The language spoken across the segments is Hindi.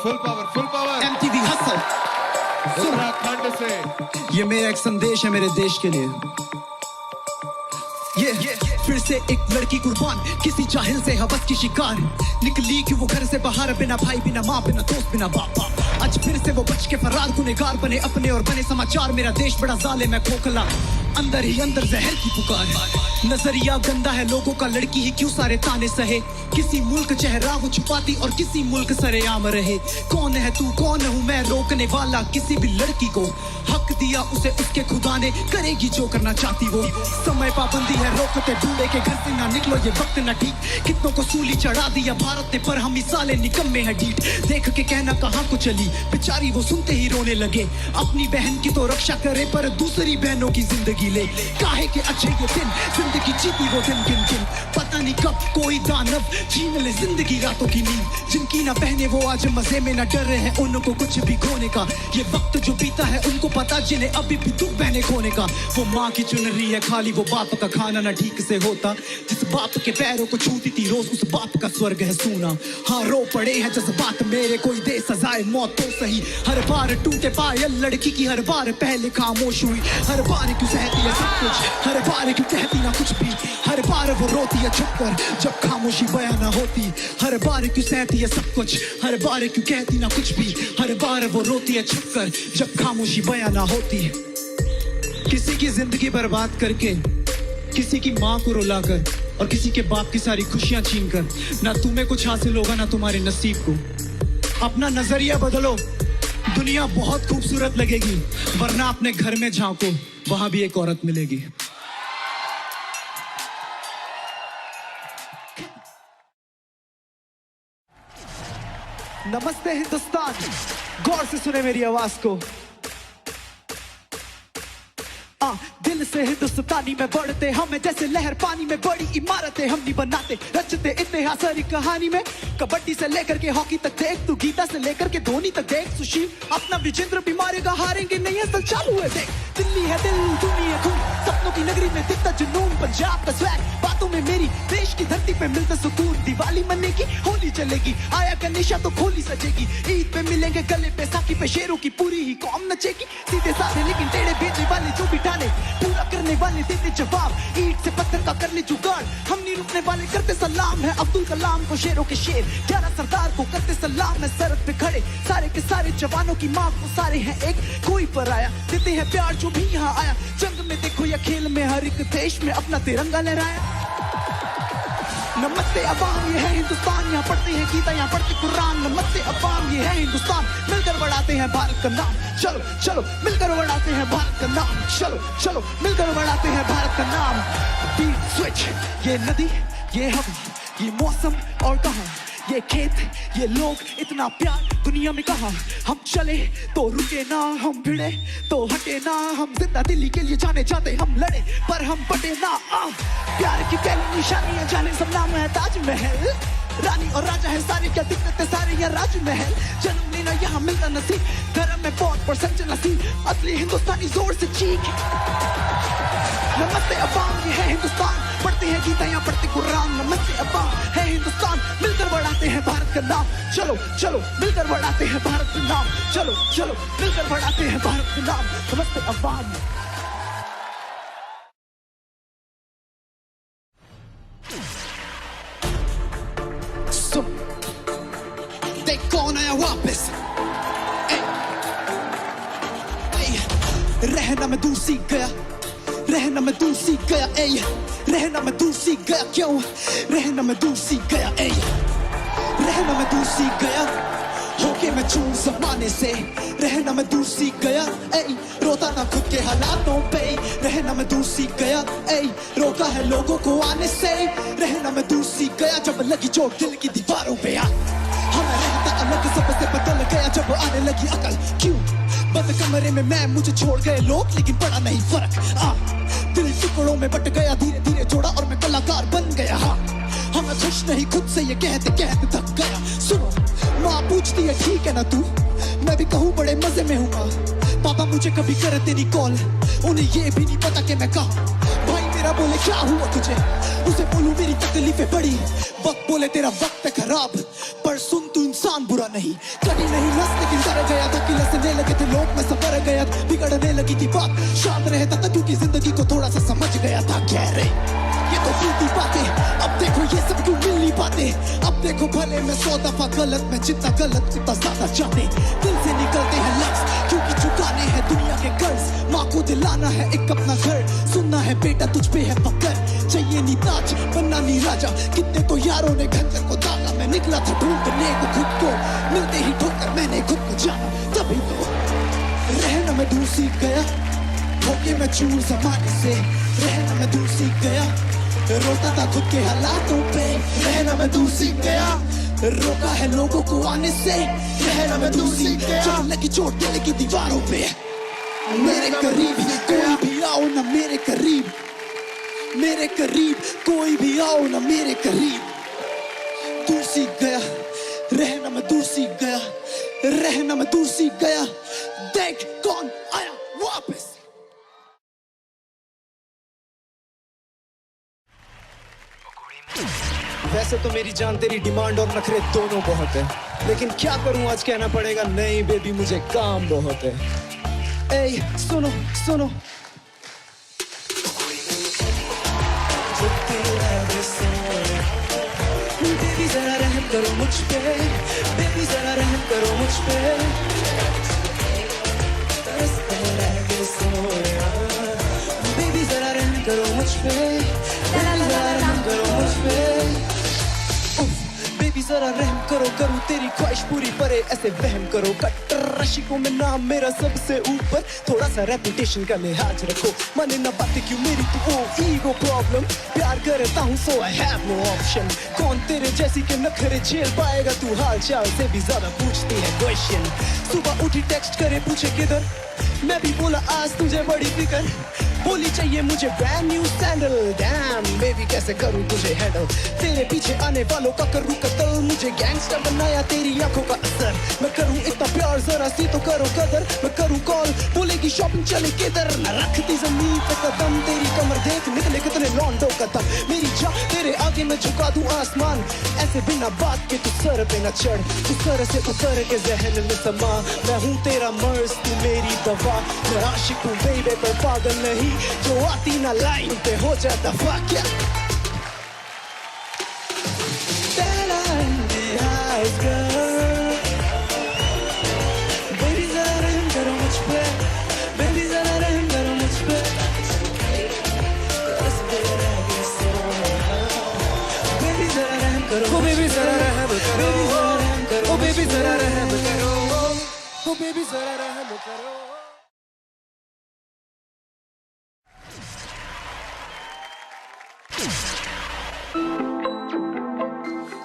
Full power MTV hustle. Uttarakhand से ये मेरा एक संदेश है मेरे देश के लिए। ये फिर से एक लड़की कुर्बान, किसी जाहिल से हवस की शिकार। निकली कि वो घर से बाहर, बिना भाई बिना माँ बिना दोस्त बिना बाप। आज फिर से वो बच के फरार, गुनहगार बने अपने और बने समाचार। मेरा देश बड़ा जालिम है खोखला, अंदर ही अंदर जहर की पुकार। नजरिया गंदा है लोगों का, लड़की ही क्यों सारे ताने सहे। किसी मुल्क चेहरा वो छुपाती और किसी मुल्क सरेआम रहे। कौन है तू कौन हूँ मैं रोकने वाला किसी भी लड़की को। हक दिया उसे उसके खुदा ने, करेगी जो करना चाहती वो। समय पाबंदी है रोकते दूल्हे के घर से ना निकलो, ये वक्त ना ठीक। कितनों को सूली चढ़ा दिया भारत ने, पर हम ही साले निकम्मे हैं ढीठ। देख के कहना कहाँ को चली बेचारी, वो सुनते ही रोने लगे। अपनी बहन की तो रक्षा करे पर दूसरी बहनों की जिंदगी ले। काहे के अच्छे ये दिन जिंदगी जीती वो दिन गिन गिन। पता नहीं कब कोई दानव छीन ले जिंदगी रातों की नींद। जिनकी ना बहने वो आज मजे में ना डर रहे हैं उनको कुछ भी खोने का। ये वक्त जो बीता है उनको पता, जिन्हें अभी भी दुख बहने खोने का। वो माँ की चुन रही है खाली, वो बाप का खाना ना ठीक से होता। जिस बाप के पैरों को छूती थी रोज, उस बाप का स्वर्ग है सूना। हाँ रो पड़े हैं जज्बात मेरे, कोई दे सजाए मौत तो सही। हर बार टूटे पायल लड़की की, हर बार पहले खामोश हुई। हर बार क्यों सहती है सब कुछ, हर बार क्यों कहती ना कुछ भी। हर बार वो रोती है छुप कर जब खामोशी बयां ना होती। हर बार क्यों सहती है सब कुछ, हर बार क्यों कहती ना कुछ भी। हर बार वो रोती है छुप कर जब खामोशी बयां ना होती। किसी की जिंदगी बर्बाद करके, किसी की माँ को रुलाकर और किसी के बाप की सारी खुशियां छीनकर, ना तुम्हें कुछ हासिल होगा ना तुम्हारे नसीब को। अपना नजरिया बदलो, दुनिया बहुत खूबसूरत लगेगी। वरना अपने घर में झांको, वहां भी एक औरत मिलेगी। नमस्ते हिंदुस्तान, गौर से सुने मेरी आवाज को। दिल से हिंदुस्तानी में बढ़ते हमें, जैसे लहर पानी में बड़ी इमारतें हम नहीं बनाते। रचते इतिहास की कहानी में, कबड्डी से लेकर के हॉकी तक देख तू, गीता से लेकर के धोनी तक देख। सुशील अपना विजेंद्र भी मारेगा, हारेंगे नहीं असल चालू है देख। दिल्ली है दिल, दुनिया खून, सपनों की नगरी में दिखता जुनून। पंजाब का स्वैग बातों में मेरी, देश की धरती पे मिलता सुकून। दिवाली मनेगी होली चलेगी, आया गणेशा तो खोली सजेगी। ईद पे मिलेंगे गले पे साकी पे शेरों की पूरी ही कौम नचेगी। सीधे साधे लेकिन टेढ़े भेजने वाले जो भी डाले, पूरा करने वाले देते जवाब। ईट से पत्थर का कर ले जुगाड़, हम नहीं रुकने वाले करते सलाम है अब्दुल कलाम को शेरों के शेर। 11 सरदार को करते सलाम है सरहद पे खड़े सारे के सारे जवानों की माँ को। सारे हैं एक कोई पराया, देते हैं प्यार जो भी यहाँ आया। जंग में देखो या खेल में, हर एक देश में अपना तिरंगा लहराया। नमस्ते अवाम, ये है हिंदुस्तान, यहाँ पढ़ते हैं गीता, यहाँ पढ़ते कुरान। नमस्ते अवाम, ये है हिंदुस्तान, मिलकर बढ़ाते हैं भारत का नाम। चलो चलो मिलकर बढ़ाते हैं भारत का नाम। चलो चलो मिलकर बढ़ाते हैं भारत का नाम। बीट स्विच, ये नदी, ये हवा, ये मौसम और कहाँ, ये खेत, ये लोग, इतना प्यार दुनिया में कहाँ। हम चले तो रुके ना, हम भिड़े तो हटे ना। हम जिंदा दिल्ली के लिए जाने जाते, हम लड़े पर हम बटे ना। प्यार की पहली निशानियां जाने सब, नाम है ताजमहल। रानी और राजा है सारे, क्या दिक्कत है सारे यहाँ राजमहल। जन्म लेना यहाँ मिलता नसीब, धर्म में बहुत परसेंट नसीब। असली हिंदुस्तानी जोर से चीख। नमस्ते अवाम, ये है हिंदुस्तान, पढ़ते हैं गीता यहाँ पढ़ते कुरान। नमस्ते अवाम, है हिंदुस्तान, मिलकर बढ़ाते हैं भारत का नाम। चलो चलो मिलकर बढ़ाते हैं भारत का नाम। चलो चलो मिलकर बढ़ाते हैं भारत का नाम। नमस्ते अवाम। देख कौन आया वापस, रहना मैं दूर सीख गया, रहना मैं दूर सीख गया। रहना मैं दूर सीख गया, क्यों रहना मैं दूर सीख गया। रहना मैं दूर सीख गया, होके मैं चूर जमाने से। रहना मैं दूर सीख गया, रोता ना खुद के हालातों पे। रहना मैं दूर सीख गया, रोका है लोगों को आने से। रहना मैं दूर सीख गया, जब लगी चोट दिल की दीवारों पे। हमें रहता अलग सबसे बदल गया जब आने लगी अकल। क्यों बंद कमरे में मैं, मुझे छोड़ गए लोग लेकिन पड़ा नहीं फर्क। दिल टुकड़ों में बट गया, धीरे धीरे जोड़ा और मैं कलाकार बन गया। हाँ मैं खुश नहीं खुद से ये कहते कहते थक गया। सुनो माँ पूछती है ठीक है ना तू, मैं भी कहूँ बड़े मजे में हूँ। पापा मुझे कभी करते नहीं कॉल, उन्हें ये भी नहीं पता कि मैं कहाँ। भाई मेरा बोले क्या हुआ तुझे, उसे बोलूं मेरी तकलीफें बड़ी, वक्त बोले तेरा वक्त है खराब, पर सुन तू इंसान बुरा नहीं, कटी नहीं नस लेकिन डर गया था कि लसने लगे थे लोग, मैं सबर गया था, बिगड़ने लगी थी बात, शांत रहता था क्योंकि जिंदगी को थोड़ा सा समझ गया था। गहरे ये तो टूटी बातें, अब देखो ये सब क्यों मिल नहीं पाते, अब देखो भले मैं 100 दफा गलत, मैं जितना गलत उतना ज्यादा जाने, दिल से निकलते हैं लफ्ज क्योंकि चुकाने हैं दुनिया के कर्ज, माँ को दिलाना है एक अपना घर, सुनना है बेटा तुझ पे है फकर, चाहिए नी ताज बनना नी राजा, कितने तो यारों ने खंजर को दागा, मैं निकला था ढूंढने को खुद को, मिलते ही ठोकर मैंने खुद को जाना, तभी तो रहना मैं दूर सीख गया, होके मैं चूर जमाने से, रहना मैं दूर सीख गया, रोता था खुद के हालातों पे, रहना मैं दूर सीख गया, रोका है लोगों को आने से, रहना मैं दूर सीख गया, जब लगी चोट दिल की दीवारों पे, मेरे करीब कोई भी आओ ना मेरे करीब, मेरे करीब कोई भी आओ ना मेरे करीब, दूर सीख गया, रहना मैं दूर सीख गया, रहना मैं दूर सीख गया, देख कौन आया वापस। वैसे तो मेरी जान तेरी डिमांड और नखरे दोनों बहुत है, लेकिन क्या करूं आज कहना पड़ेगा नहीं बेबी मुझे काम बहुत है। ए सुनो सुनो बेबी जरा रहम करो मुझ पे, बेबी जरा रहम करो मुझ पे, बेबी जरा रहम करो मुझ पे, बेबी जरा रहम करो मुझ पे, बेबी जरा रहम करो, करूँ तेरी ख्वाहिश पूरी परे ऐसे वहम करो, कट्टर रशिकों में नाम मेरा सबसे ऊपर, थोड़ा सा रेपुटेशन का लिहाज रखो, माने ना बातें क्यों मेरी तू वो ईगो प्रॉब्लम, प्यार करता हूँ सो आई हैव नो ऑप्शन, कौन तेरे जैसी के नखरे झेल पाएगा, तू हाल चाल से भी ज्यादा पूछती है क्वेश्चन, सुबह उठी टेक्स्ट करे पूछे किधर, मैं भी बोला आज तुझे बड़ी फिकर, बोली चाहिए मुझे brand new sandal, dam baby कैसे करूं तुझे हैंडल, तेरे पीछे आने वालों का करूं कत्ल, मुझे गैंगस्टर बनाया तेरी आंखों का असर, मैं करूं इतना प्यार जरा सी तो करो कदर, मैं करूं कॉल बोलेगी शॉपिंग चले किधर, न रखती जमीन पे कदम, तेरी कमर देख निकले कितने लौंडो कदम, मेरी जा तेरे आगे मैं झुका दूं आसमान, ऐसे बिना बात के तू सर पे न चढ़, तू सर से उतर के जहन में समा, मैं हूं तेरा मर्ज तू मेरी दवा, मैं आशिक हूं बेबी पर पागल नहीं, जो आती ना लाइन पे हो जाता क्या तेरा eyes girl, baby जरा रहम करो मुझ पे, baby जरा रहम करो मुझ पे, baby जरा रहम करो, oh baby जरा रहम करो, oh baby जरा रहम करो, oh baby जरा रहम करो।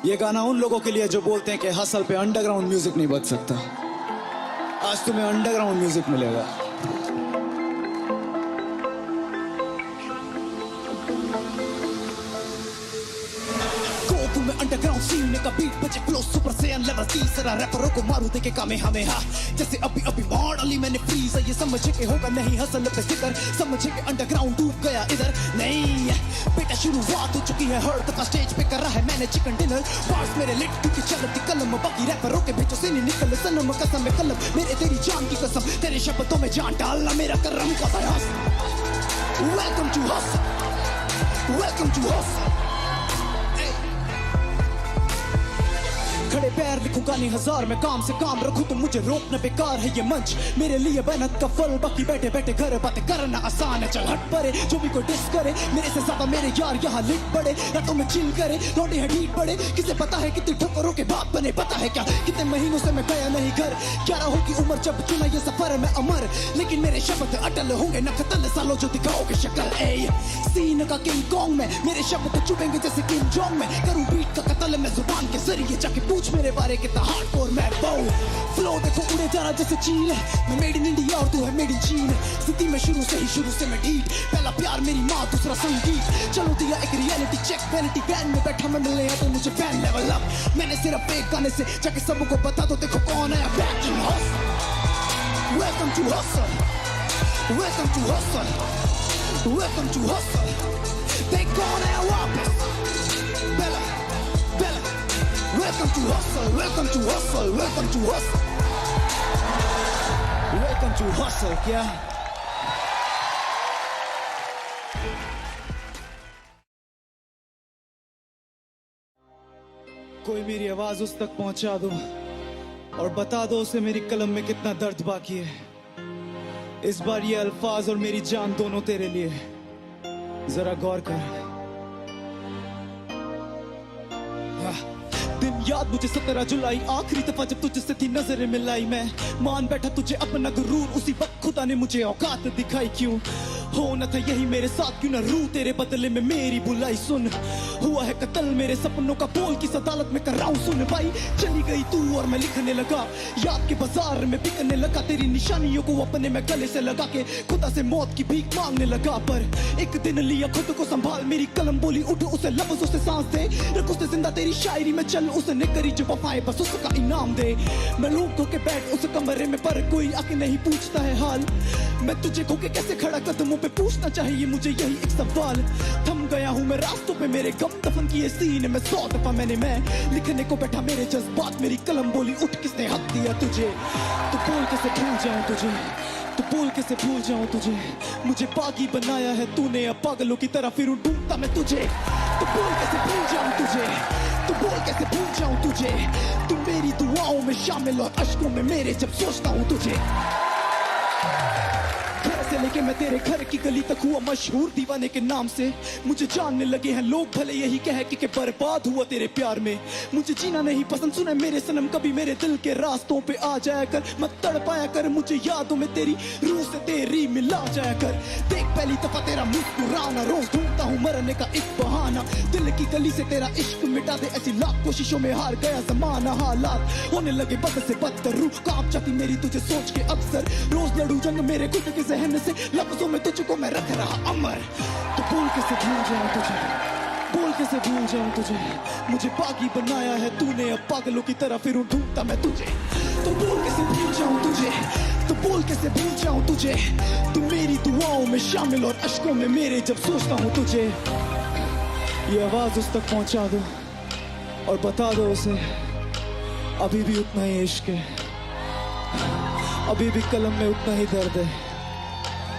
ये गाना उन लोगों के लिए जो बोलते हैं कि हसल पे अंडरग्राउंड म्यूजिक नहीं बच सकता, आज तुम्हें अंडरग्राउंड म्यूजिक मिलेगा। अंडरग्राउंड सीन का बीट बजे फ्लो सुपर सैयन लेवल 30 रैपरों को मारू देके कामे हमें हा, जैसे अभी अभी मॉडली मैंने फ्रीज, ये समझे के होगा नहीं हसल पे जिक्र, समझे के अंडरग्राउंड डूब गया इधर नहीं बेटा, शुरुआत हो चुकी है हर दफा स्टेज पे कर रहा है मैंने चिकन डिनर, पार्ट्स मेरे लिट क्योंकि चलती कलम, बाकी रैपरों के बीचों से नहीं निकल सनम, कसम में कलम मेरे तेरी जान की कसम, तेरे शब्दों में जान डालना मेरा करम का प्रयास। Welcome to hustle, welcome to hustle, खड़े पैर लिखूंगा नहीं हजार, मैं काम से काम रखूं तो मुझे रोकना बेकार है ये मंच, मेरे लिए मेहनत का फल, बाकी बैठे बैठे घर बातें करना आसान है, चल हट परे जो भी कोई डिस करे, मेरे से ज्यादा मेरे यार यहाँ लिट पड़े, रातों में चिल करे लौटे हैं ढीठ पड़े, किसे पता है कितने ठोकरों के बाप बने, पता है क्या कितने महीनों से मैं गया नहीं घर, 11 हो की उम्र जब चुना ये सफर मैं अमर, लेकिन मेरे शब्द अटल होंगे न खतल सालों जो दिखाओगे शक्ल, ए सीन का किंग कॉन्ग में मेरे शब्द चुभेंगे जैसे किंग जोंग में, करूं बीट का कत्ल मैं जुबान के जरिए, जाके पूछ मेरे बारे कितना हार्डकोर मैं बाऊ, फ्लो देखो उड़े जा रहा जैसे चील है, मैं मेड इन इंडिया और तू है मेड इन चीन, स्थिति में शुरू से मैं ढीठ, पहला प्यार मेरी माँ दूसरा संगीत, चलो दिया एक रियलिटी चेक, वैनिटी वैन में बैठा मैं मिलने आया तो मुझे फैन लेवल अप, मैंने सिर्फ एक गाने से जाके सबको बता दो देखो कौन है back to hustle, welcome to hustle, welcome to hustle, welcome to hustle, they gone and वापस Bella, Bella, welcome to hustle, welcome to hustle, welcome to hustle, welcome to hustle, क्या? कोई मेरी आवाज उस तक पहुंचा दो और बता दो उसे मेरी कलम में कितना दर्द बाकी है। इस बार ये अल्फाज और मेरी जान दोनों तेरे लिए, जरा गौर कर। दिन याद मुझे 17 जुलाई, आखिरी दफा जब तुझसे थी नजरें मिलाई, मैं मान बैठा तुझे अपना गुरूर, उसी वक्त खुदा ने मुझे औकात दिखाई। क्यों होना था यही मेरे साथ, क्यों ना रू तेरे बदले में मेरी बुलाई। सुन हुआ है कत्ल मेरे सपनों का, बोल किस अदालत में कर रहा हूं सुन भाई। चली गई तू और मैं लिखने लगा, याद के बाजार में बिकने लगा, तेरी निशानियों को अपने में गले से लगा के खुदा से मौत की भीख मांगने लगा। पर एक दिन लिया खुद को संभाल, मेरी कलम बोली उठ, उसे लफ्ज़ों से सांस दे, रख उसे जिंदा तेरी शायरी में चल, उसने करी जो वफाएं बस उसका इनाम दे। मैं लूट के बैठ उस कमरे में, पर कोई आके नहीं पूछता है हाल। मैं तुझे खो के कैसे खड़ा कदमों पे, पूछना चाहिए मुझे यही एक सवाल। थम गया हूँ मैं रास्तों पे, मेरे गम दफन किए सीने में 100 दफा मैंने मैं लिखने को बैठा मेरे जज्बात, मेरी कलम बोली उठ, किसने हक दिया तुझे? तो बोल कैसे भूल जाऊं तुझे, तो बोल कैसे भूल जाऊं तुझे? मुझे पागी बनाया है तूने, अब पागलों की तरह फिर ढूंढता मैं तुझे। तो बोल कैसे भूल जाऊं तुझे, तो बोल कैसे भूल जाऊं तुझे? तू मेरी दुआओं में शामिल और अश्कों में मेरे जब सोचता हूं तुझे। से लेके मैं तेरे घर की गली तक हुआ मशहूर दीवाने के नाम से, मुझे जानने लगे हैं लोग भले यही कह के बर्बाद हुआ तेरे प्यार में। मुझे जीना नहीं पसंद, सुने मेरे सनम कभी मेरे दिल के रास्तों पे आ जाया कर, मत तड़पाया कर मुझे यादों में तेरी रूह से तेरी मिला जाया कर। देख पहली दफा तेरा मुस्कुराना, रोज ढूंढता हूँ मरने का एक बहाना, दिल की गली से तेरा इश्क मिटा दे, ऐसी लाख कोशिशों में हार गया जमाना। हालात होने लगे बद से बदतर, रूह कांप जाती मेरी तुझे सोच के अक्सर, रोज लड़ू जंग मेरे खुद के जहन से, लफ्जों में तुझको मैं रख रहा अमर। तो बोल कैसे भूल जाऊं तुझे, बोल कैसे भूल जाऊं तुझे? मुझे पागी बनाया है तूने, अब पागलों की तरह फिर ढूंढता मैं तुझे। तो बोल कैसे भूल जाऊं तुझे, तो बोल कैसे भूल जाऊं तुझे? तू मेरी दुआओं में शामिल और अश्कों में मेरे जब सोचता हूं तुझे। ये आवाज उस तक पहुंचा दो और बता दो उसे अभी भी उतना ही इश्क है, अभी भी कलम में उतना ही दर्द है,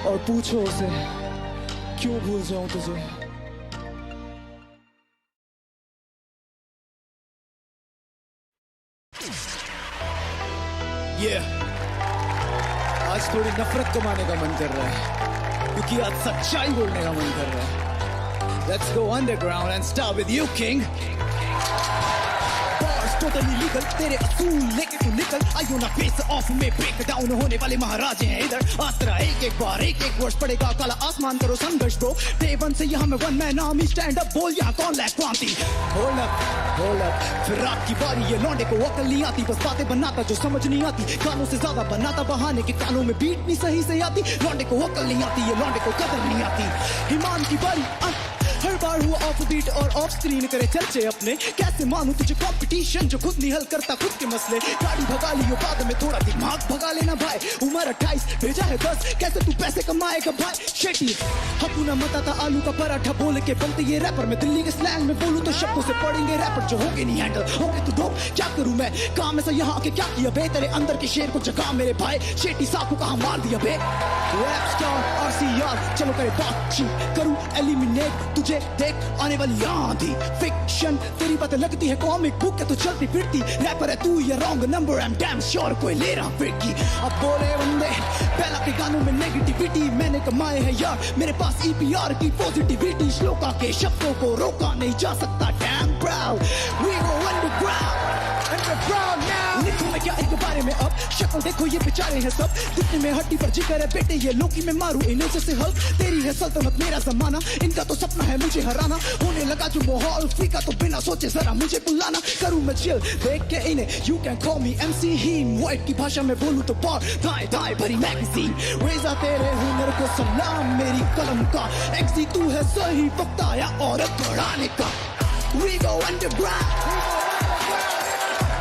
और पूछो उसे क्यों भूल जाऊं तुझे। आज थोड़ी नफरत कमाने का मन कर रहा है, क्योंकि आज सच्चाई बोलने का मन कर रहा है। Let's go underground and start with you, king. Totally legal, तेरे असूल लेके तू निकल, आयो ना फेस ऑफ में ब्रेक डाउन होने वाले महाराजे हैं इधर। आसरा एक बार एक वर्ष पड़ेगा, काला आसमान करो संघर्ष ब्रो, डे वन से यहाँ में one man army, stand up बोल यहाँ कौन लायक क्रांति। होल्ड अप फिर रात की बारी, ये लौंडे को अकल नहीं आती, बस बातें बनाता जो समझ नहीं आती, कानों से ज्यादा बनाता बहाने के, कानों में बीट नहीं सही से आती, लौंडे को अकल नहीं आती, ये लौंडे को कदर नहीं आती। ईमान की बारी हर बार हुआ ऑफ बीट और ऑफ स्क्रीन करे चर्चे अपने, कैसे मानूं तुझे कंपटीशन जो खुद नहीं हल करता खुद के मसले। गाड़ी भगा लियो बाद में थोड़ा दिमाग भगा लेना भाई, उम्र 28 भेजा है 10, कैसे तू पैसे कमाएगा भाई। शेटी हकूना मता था आलू का पराठा बोल के बनते ये रैपर, मैं दिल्ली के स्लैंग में बोलूं तो शब्दों से पड़ेंगे रैपर जो होंगे नहीं हैंडल होंगे तू दो। क्या करूं मैं काम ऐसा यहाँ आके क्या किया बे, तेरे अंदर के शेर को जगा मेरे भाई, शेटी साकू कहाँ मार दिया बे। रैप स्टार RCR चलो करे बातचीत करूं एलिमिनेट तुझे, देख आने वाली आंधी फिक्शन, तेरी बातें लगती है कॉमिक बुक है तो चलती फिरती, रैपर है तू ये wrong number, I am damn sure कोई ले रहा फिरकी। अब बोले बंदे पहला के गानों में नेगेटिविटी मैंने कमाए है यार, मेरे पास EPR की पॉजिटिविटी, श्लोका के शब्दों को रोका नहीं जा सकता, damn proud we go underground now। लिखूं मैं क्या इनके बारे में अब, शक्ल देखो ये बेचारे हैं सब, दिखने में हड्डी पर जिगर है बेटे, ये लोकी में मारूं इन्हें जैसे हल, तेरी है सल्तनत मेरा जमाना, इनका तो सपना है मुझे हराना, होने लगा जो माहौल फीका तो बिना सोचे जरा मुझे बुलाना, करूं मैं चिल देख के इन्हें, you can call me MC Heem, white की भाषा में बोलूं तो बार दाएं दाएं भरी मैगजीन, रेजा तेरे हुनर को सलाम मेरी कलम का, XD तू है सही वक्त आया और बढ़ाने का। We go underground,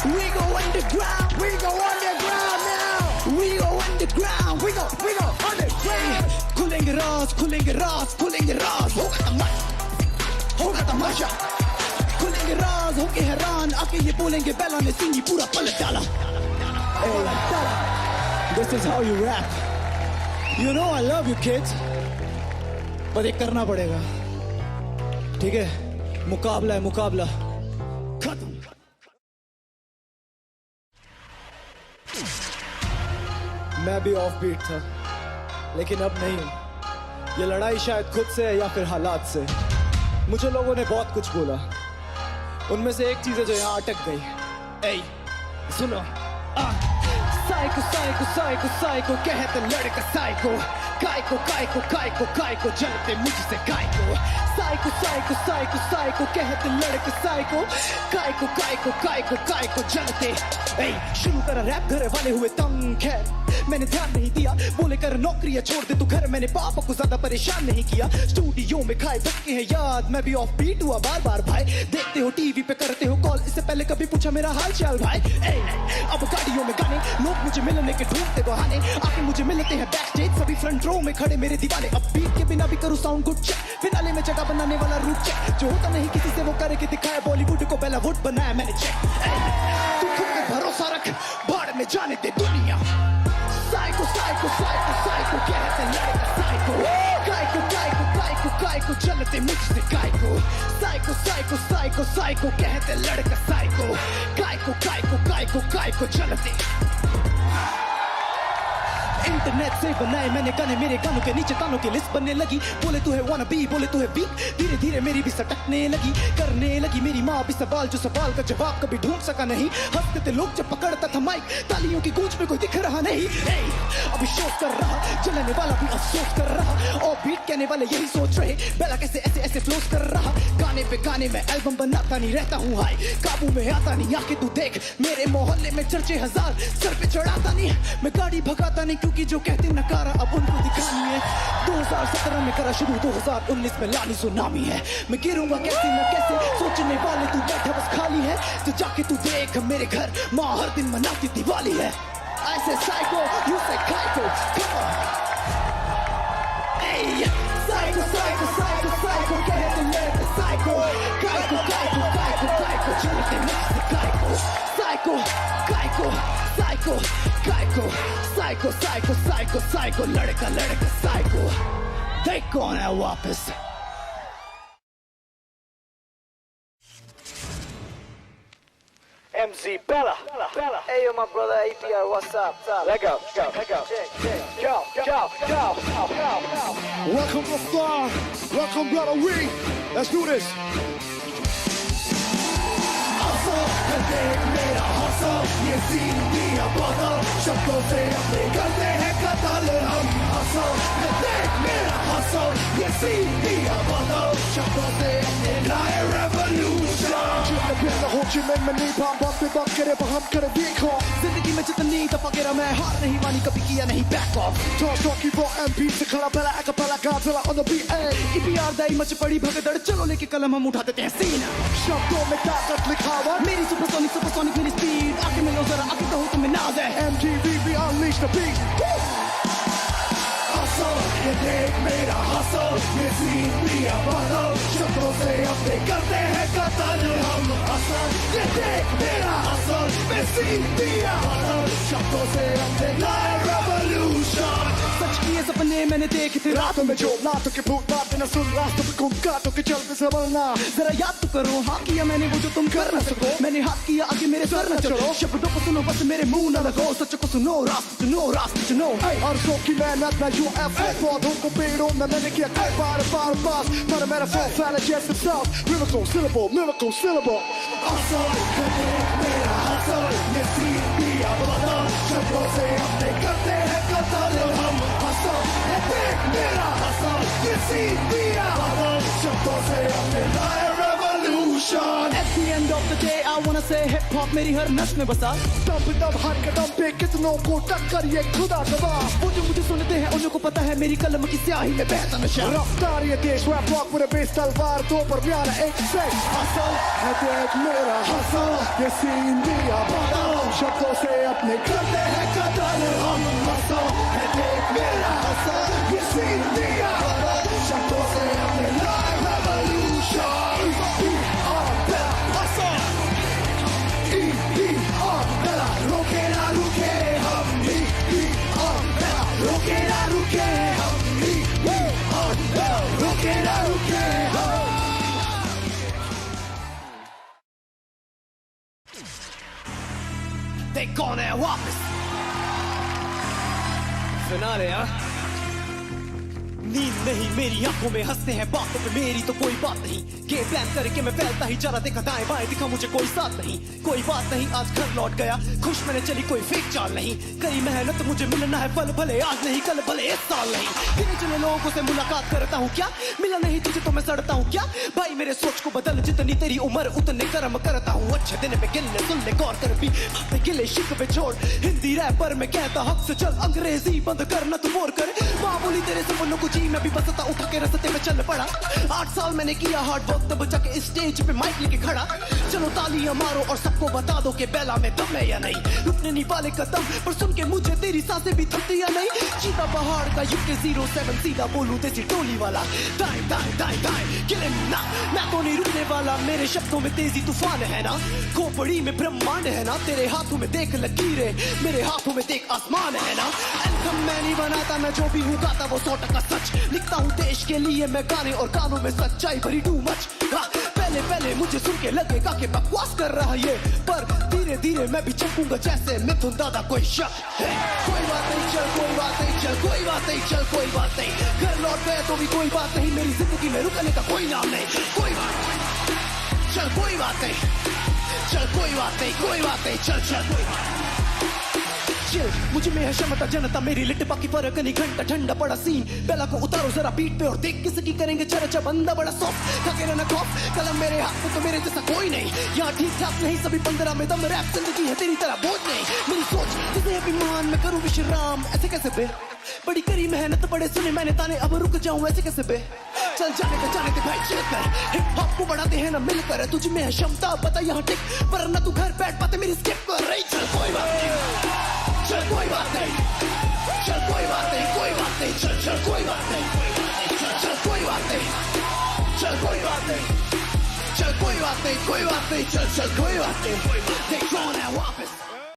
we go underground, we go underground now, we go underground, we go underground। खुलेंगे राज खुलेंगे राज खुलेंगे राज, होगा तमाशा तमाशा खुलेंगे राज होके हैरान आके ये बोलेंगे बेला ने सिंगी पूरा पलट डाला This is how you rap You know I love you kids पर ये करना पड़ेगा ठीक है मुकाबला है मुकाबला खत्म मैं भी ऑफ बीट था लेकिन अब नहीं हूं ये लड़ाई शायद खुद से है या फिर हालात से मुझे लोगों ने बहुत कुछ बोला उनमें से एक चीज है जो यहाँ अटक गई ए सुनो साइको साइको साइको साइको कहते लड़का साइको काइको जलते मुझसे काइको साइको साइको साइको साइको कहते लड़के साइको काइको जलते ए शुरू करा रैप घर वाले हुए तंग खैर मैंने ध्यान नहीं दिया बोले कर नौकरियां छोड़ दे तू घर मैंने पापा को ज्यादा परेशान नहीं किया स्टूडियो में खाए धक्के हैं याद मैं भी ऑफ बीट हुआ बार भाई देखते हो टीवी पे करते हो कॉल इससे पहले कभी पूछा मेरा हाल चाल भाई ए अब गाड़ियों में गाने लोग मुझे मिलने के ढूंढते बहाने आके मुझे मिलते हैं बैक स्टेज सभी फ्रंट रो में खड़े मेरे दीवाने अब बीट के बिना भी करूँ साउंड गुड चेक फिनाले में जगह बनाने वाला रूट चेक जो होता नहीं किसी से वो करके दिखाया बॉलीवुड को पहला वुड बनाया मैंने चेक तू खुद पे भरोसा रख बाढ़ में जाने दे दुनिया साइको साइको साइको साइको कहते लड़का साइको काइको चलते मुझसे काइको साइको कहते लड़का साइको काइको चलते इंटरनेट से बनाए मैंने गाने मेरे गानों के नीचे तानों की लिस्ट बनने लगी बोले तू है वाना बी बोले तू है वीक धीरे धीरे मेरी भी सटकने लगी करने लगी मेरी माँ भी सवाल जो सवाल का जवाब कभी ढूंढ सका नहीं हंसते थे लोग जब पकड़ता था माइक तालियों की गूंज में कोई दिख रहा नहीं अभी शोक कर रहा जलने वाला भी अफसोस कर रहा और बीट कहने वाले यही सोच रहे बेला कैसे ऐसे फ्लोस कर रहा गाने पे गाने में एल्बम बनाता नहीं रहता हूँ हाई काबू में आता नहीं आके तू देख मेरे मोहल्ले में चर्चे हजार सर पे चढ़ाता नहीं मैं गाड़ी भगाता नहीं क्योंकि जो कहते नकारा अब उनको दिखानी है 2017 में करा शुरू 2019 में लानी सुनामी है मैं गिरूंगा कैसे न कैसे सोचने वाले तू बैठा बस खाली है तो जाके तू देख मेरे घर माँ हर दिन मनाती दिवाली है ऐसे साइको यू से काइको साइको कहते लड़के साइको काइको चलते मुझसे काइको साइको लड़का साइको देख कौन है वापस MZ Bella. Hey, yo, my brother APR, what's up? Let go. Go. Welcome Afar. Welcome brother we. Let's do this. मेरा हौसल ये सीन दिया बदल शब्दों से अपने करते हैं कतल हम हौसल देख मेरा हौसल ये सीन दिया बदल शब्दों से अपने लाए रेवोल्यूशन जितने हो जिन्हें मैं नहीं बात करे हम करे देखो जिंदगी में जितनी दफा गिरा मैं हार नहीं मानी कभी किया नहीं back of talking for MP से खड़ा पहला acapella Godzilla on the beat EPR Dai much पड़ी भगदड़ चलो लेके कलम हम उठा देते हैं सीना शब्दों में ताकत लिखा हुआ मेरी सुपरसोनिक मेरी स्पीड आके मिलो जरा आके कहो तुम्हें नाज है MTV we unleash the beat hustle ये देख मेरा हसल ये सीन दिया बदल शब्दों से अपने करते हैं कतल हम हसल ये देख मेरा हसल ये सीन दिया बदल शब्दों से अपने लाए रेवोल्यूशन सच किए सपने मैंने देखे थे रातों में जो लातों के भूत बातें न सुन रास्तों पे घूम काटों के चलते संभलना जरा याद तो करो हाँ किया मैंने वो जो तुम कर न सको मैंने हाथ किया आगे मेरे सर न चढ़ो शब्दों को सुनो बस मेरे मुंह न लगो सच को सुनो रास्ते चुनो अर्जों की मेहनत ना UFO पौधों को पेड़ों में मैंने किया कई बार पास पर मेरा फोन फैला जैसे साफ miracle syllable हसल मेरा हसल ये सीन दिया बदल शब्दों से अपने करते हैं कतल हम हसल ये देख मेरा हसल ये सीन दिया बदल शब्दों से अपने लाए revolution at the end of the day I wanna say hip hop मेरी हर नस में बसा दम हर कदम पे कितनों को टक्कर ये खुदा गवाह वो जो मुझे सुनते हैं उनको पता है मेरी कलम की स्याही में बहता नशा रफ्तार ये देश rap walk with a bass तलवार दो पर प्यारा एक से हसल है देख मेरा हसल ये सीन दिया बदल शब्दों से अपने करते हैं कतल हम हसल है देख मेरा हसल ये सीन दिया बदल शब्दों से अपने लाए revolution देख कौन है वापस फिनाले यार नींद नहीं मेरी आंखों में हंसते हैं बातों पे मेरी तो कोई बात नहीं गेम प्लान करके मैं फैलता ही चला देखा दाएं बाएं दिखा मुझे कोई साथ नहीं कोई बात नहीं आज घर लौट गया खुश मैंने चली कोई फेक चाल नहीं करी मेहनत मुझे मिलना है फल भले आज नहीं कल भले इस साल नहीं गिने चुने लोगों से मुलाकात करता हूँ क्या मिला नहीं तुझे तो मैं सड़ता हूँ क्या भाई मेरे सोच को बदल जितनी तेरी उम्र उतने कर्म करता हूँ अच्छे दिन में गिनने सुन ले गौर कर भी गिले शिकवे छोड़ हिंदी रैपर में कहता हक से चल अंग्रेजी बंद करना तू बोर कर मामूली तेरे सपनों को जी मैं भी बसता उठा के रास्ते में चल पड़ा 8 साल मैंने किया हार्ड वर्क तब जाके स्टेज पे माइक लेके खड़ा चलो तालियां मारो और सबको बता दो कि बेला में दम है या नहीं रुकने नहीं वाले कदम पर सुन के मुझे तेरी सांसें भी थकती या नहीं चीता पहाड़ का यूके 07 सीधा बोलूं देसी टोली वाला दाएं दाएं दाएं दाएं किले ना मैं तो नहीं रुकने वाला मेरे शब्दों में तेजी तूफान है ना खोपड़ी में ब्रह्मांड है ना तेरे हाथों में देख लकीरें मेरे हाथों में देख आसमान है ना एल्बम मैं नहीं बनाता मैं जो भी हूँ गाता वो 100% सच लिखता हूँ देश के लिए मैं गाने और गानों में सच्चाई भरी टू मच पहले पहले मुझे सुन के लगेगा कि बकवास कर रहा ये पर धीरे धीरे मैं भी चलूंगा जैसे मिथुन दादा कोई शक है कोई बात नहीं चल कोई बात नहीं चल कोई बात नहीं चल कोई बात नहीं घर लौट गए तो भी कोई बात नहीं मेरी जिंदगी में रुकने का कोई नाम नहीं कोई बात नहीं चल कोई बात नहीं चल कोई बात नहीं कोई बात नहीं चल चल कोई बात नहीं मुझे में है क्षमता जनता मेरी लिट बाकी फर्क नहीं घंटा ठंडा पड़ा सीन बेला को उतारो जरा बीट पे और देख किसकी करेंगे चर्चा बंदा बड़ा सॉफ्ट थके रहना खौफ कलम मेरे हाथ में तो मेरे जैसा कोई नहीं यहाँ ठीक ठाक नहीं सभी 15 में दम रैप जिंदगी है तेरी तरह बोझ नहीं मेरी सोच जिसे अभिमान में करूँ विश्राम ऐसे कैसे बे बड़ी करी मेहनत बड़े सुने मैंने ताने अब रुक जाऊं ऐसे कैसे बे चल जाने दे भाई चल कर हिप हॉप को बढ़ाते हैं ना मिलकर तुझ में है क्षमता बता यहाँ टिक पर ना तू घर बैठ पाते मेरी स्किप कर रही चल कोई बात नहीं चल कोई बात नहीं चल कोई बात नहीं कोई बात नहीं चल चल कोई बात नहीं चल कोई बात नहीं चल कोई बात नहीं चल कोई बात नहीं कोई बात नहीं चल चल कोई बात नहीं देख कौन है वापस